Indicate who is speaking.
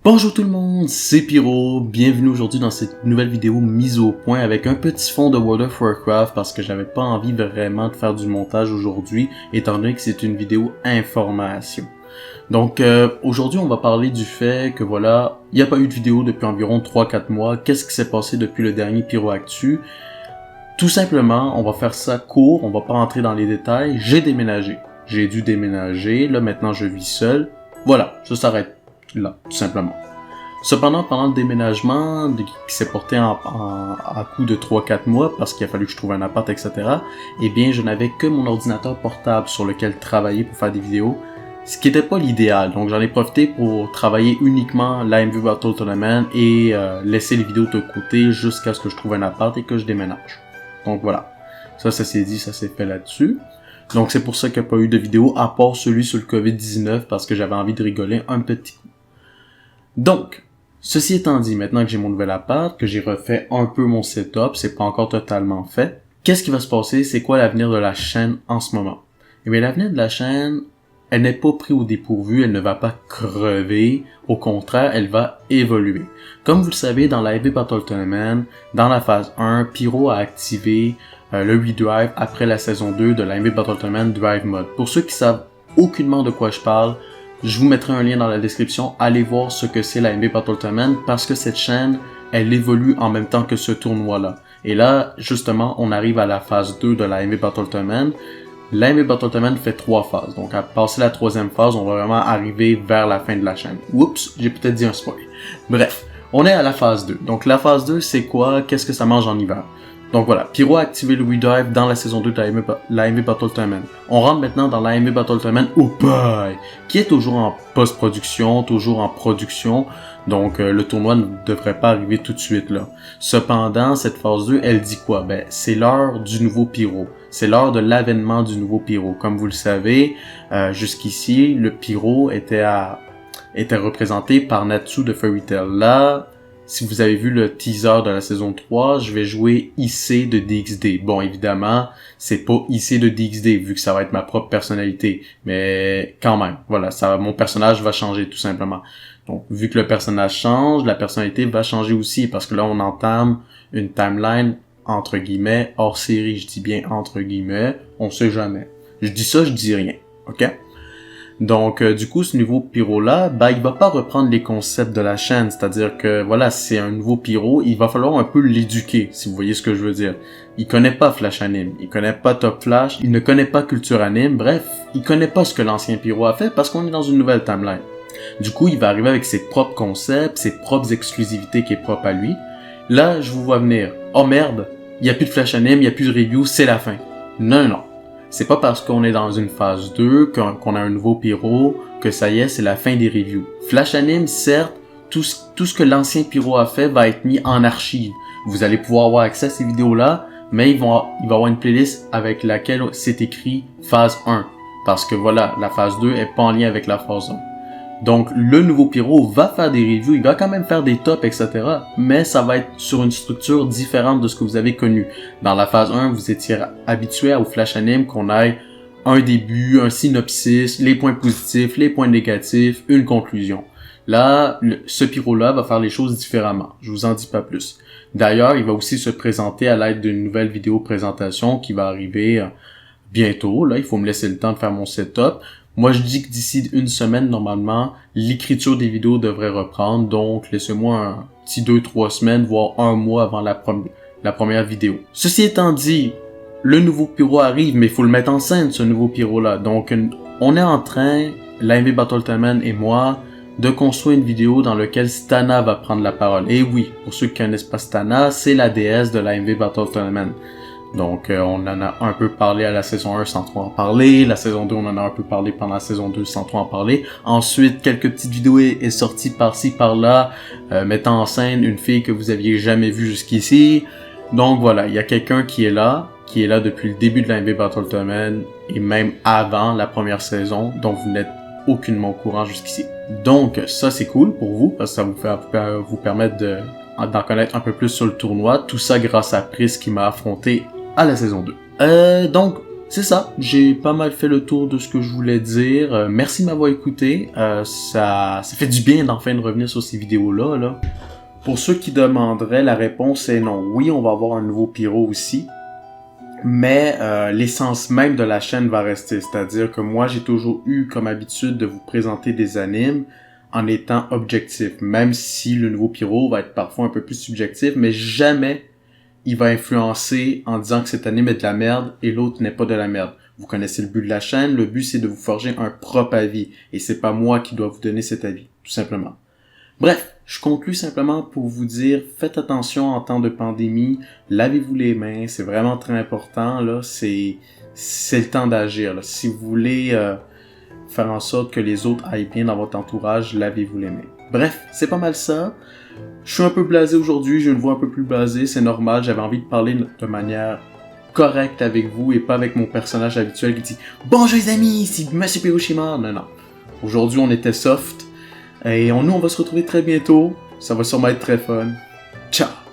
Speaker 1: Bonjour tout le monde, c'est Pyro, bienvenue aujourd'hui dans cette nouvelle vidéo mise au point avec un petit fond de World of Warcraft parce que j'avais pas envie vraiment de faire du montage aujourd'hui étant donné que c'est une vidéo information. Donc aujourd'hui on va parler du fait que voilà, il n'y a pas eu de vidéo depuis environ 3-4 mois, qu'est-ce qui s'est passé depuis le dernier Pyro Actu? Tout simplement, on va faire ça court, on va pas rentrer dans les détails, j'ai déménagé. J'ai dû déménager, là maintenant je vis seul, voilà, ça s'arrête là, tout simplement. Cependant, pendant le déménagement qui s'est porté à coup de 3-4 mois, parce qu'il a fallu que je trouve un appart, etc., eh bien, je n'avais que mon ordinateur portable sur lequel travailler pour faire des vidéos, ce qui n'était pas l'idéal. Donc, j'en ai profité pour travailler uniquement l'AMV Battle Tournament et laisser les vidéos de côté jusqu'à ce que je trouve un appart et que je déménage. Donc, voilà. Ça s'est dit, ça s'est fait là-dessus. Donc, c'est pour ça qu'il n'y a pas eu de vidéo, à part celui sur le COVID-19, parce que j'avais envie de rigoler un petit coup. Donc, ceci étant dit, maintenant que j'ai mon nouvel appart, que j'ai refait un peu mon setup, c'est pas encore totalement fait, qu'est-ce qui va se passer? C'est quoi l'avenir de la chaîne en ce moment? Eh bien, l'avenir de la chaîne, elle n'est pas pris au dépourvu, elle ne va pas crever, au contraire, elle va évoluer. Comme vous le savez, dans l'AMV Battle Tournament, dans la phase 1, Pyro a activé le redrive après la saison 2 de l'AMV Battle Tournament Drive Mode. Pour ceux qui savent aucunement de quoi je parle, je vous mettrai un lien dans la description, allez voir ce que c'est l'AMV Battle Tournament parce que cette chaîne, elle évolue en même temps que ce tournoi-là. Et là, justement, on arrive à la phase 2 de l'AMV Battle Tournament. L'AMV Battle Tournament fait 3 phases, donc à passer la 3e phase, on va vraiment arriver vers la fin de la chaîne. Oups, j'ai peut-être dit un spoil. Bref, on est à la phase 2. Donc la phase 2, c'est quoi? Qu'est-ce que ça mange en hiver? Donc voilà, Pyro a activé le redrive dans la saison 2 de l'AMV Battle Tournament. On rentre maintenant dans l'AMV Battle Tournament au bail, qui est toujours en post-production, toujours en production, donc le tournoi ne devrait pas arriver tout de suite là. Cependant, cette phase 2, elle dit quoi? Ben, c'est l'heure du nouveau Pyro. C'est l'heure de l'avènement du nouveau Pyro. Comme vous le savez, jusqu'ici, le Pyro était représenté par Natsu de Fairy Tail. Là, si vous avez vu le teaser de la saison 3, je vais jouer IC de DXD. Bon, évidemment, c'est pas IC de DXD, vu que ça va être ma propre personnalité. Mais quand même, voilà, mon personnage va changer tout simplement. Donc, vu que le personnage change, la personnalité va changer aussi, parce que là, on entame une timeline, entre guillemets, hors série. Je dis bien entre guillemets, on sait jamais. Je dis ça, je dis rien, ok? Donc, du coup, ce nouveau Pyro-là, il va pas reprendre les concepts de la chaîne, c'est-à-dire que, voilà, c'est un nouveau Pyro, il va falloir un peu l'éduquer, si vous voyez ce que je veux dire. Il connaît pas Flash Anime, il connaît pas Top Flash, il ne connaît pas Culture Anime, bref, il connaît pas ce que l'ancien Pyro a fait parce qu'on est dans une nouvelle timeline. Du coup, il va arriver avec ses propres concepts, ses propres exclusivités qui est propre à lui. Là, je vous vois venir. Oh merde, il y a plus de Flash Anime, il y a plus de review, c'est la fin. Non, non. C'est pas parce qu'on est dans une phase 2, qu'on a un nouveau Pyro, que ça y est, c'est la fin des reviews. Flash Anime, certes, tout ce que l'ancien Pyro a fait va être mis en archive. Vous allez pouvoir avoir accès à ces vidéos-là, mais il va y avoir une playlist avec laquelle c'est écrit phase 1. Parce que voilà, la phase 2 est pas en lien avec la phase 1. Donc, le nouveau Pyro va faire des reviews, il va quand même faire des tops, etc. Mais ça va être sur une structure différente de ce que vous avez connu. Dans la phase 1, vous étiez habitué au Flash Anime qu'on ait un début, un synopsis, les points positifs, les points négatifs, une conclusion. Là, ce Pyro-là va faire les choses différemment. Je vous en dis pas plus. D'ailleurs, il va aussi se présenter à l'aide d'une nouvelle vidéo présentation qui va arriver bientôt. Là, il faut me laisser le temps de faire mon setup. Moi, je dis que d'ici une semaine, normalement, l'écriture des vidéos devrait reprendre. Donc, laissez-moi un petit 2-3 semaines, voire un mois avant la première vidéo. Ceci étant dit, le nouveau Pyro arrive, mais il faut le mettre en scène, ce nouveau Pyro-là. Donc, on est en train, l'AMV Battle Tournament et moi, de construire une vidéo dans laquelle Stana va prendre la parole. Et oui, pour ceux qui connaissent pas Stana, c'est la déesse de l'AMV Battle Tournament. Donc, on en a un peu parlé à la saison 1 sans trop en parler. La saison 2, on en a un peu parlé pendant la saison 2 sans trop en parler. Ensuite, quelques petites vidéos est sorties par-ci, par-là, mettant en scène une fille que vous aviez jamais vue jusqu'ici. Donc voilà, il y a quelqu'un qui est là depuis le début de l'AMV Battle Tournament et même avant la première saison, donc vous n'êtes aucunement au courant jusqu'ici. Donc, ça c'est cool pour vous, parce que ça va vous permettre d'en connaître un peu plus sur le tournoi. Tout ça grâce à Pris qui m'a affronté à la saison 2. Donc, c'est ça, j'ai pas mal fait le tour de ce que je voulais dire. Merci de m'avoir écouté. Ça fait du bien d'enfin de revenir sur ces vidéos-là. Là. Pour ceux qui demanderaient, la réponse est non. Oui, on va avoir un nouveau pyro aussi. Mais l'essence même de la chaîne va rester. C'est-à-dire que moi, j'ai toujours eu comme habitude de vous présenter des animes en étant objectif. Même si le nouveau pyro va être parfois un peu plus subjectif, mais jamais il va influencer en disant que cet anime est de la merde et l'autre n'est pas de la merde. Vous connaissez le but de la chaîne, le but c'est de vous forger un propre avis et c'est pas moi qui dois vous donner cet avis, tout simplement. Bref, je conclue simplement pour vous dire, faites attention en temps de pandémie, lavez-vous les mains, c'est vraiment très important, là, c'est le temps d'agir, là. Si vous voulez faire en sorte que les autres aillent bien dans votre entourage, lavez-vous les mains. Bref, c'est pas mal ça. Je suis un peu blasé aujourd'hui, j'ai une voix un peu plus blasée, c'est normal, j'avais envie de parler de manière correcte avec vous et pas avec mon personnage habituel qui dit « Bonjour les amis, ici Monsieur Piroshima ». Non, non. Aujourd'hui, on était soft et nous, on va se retrouver très bientôt. Ça va sûrement être très fun. Ciao!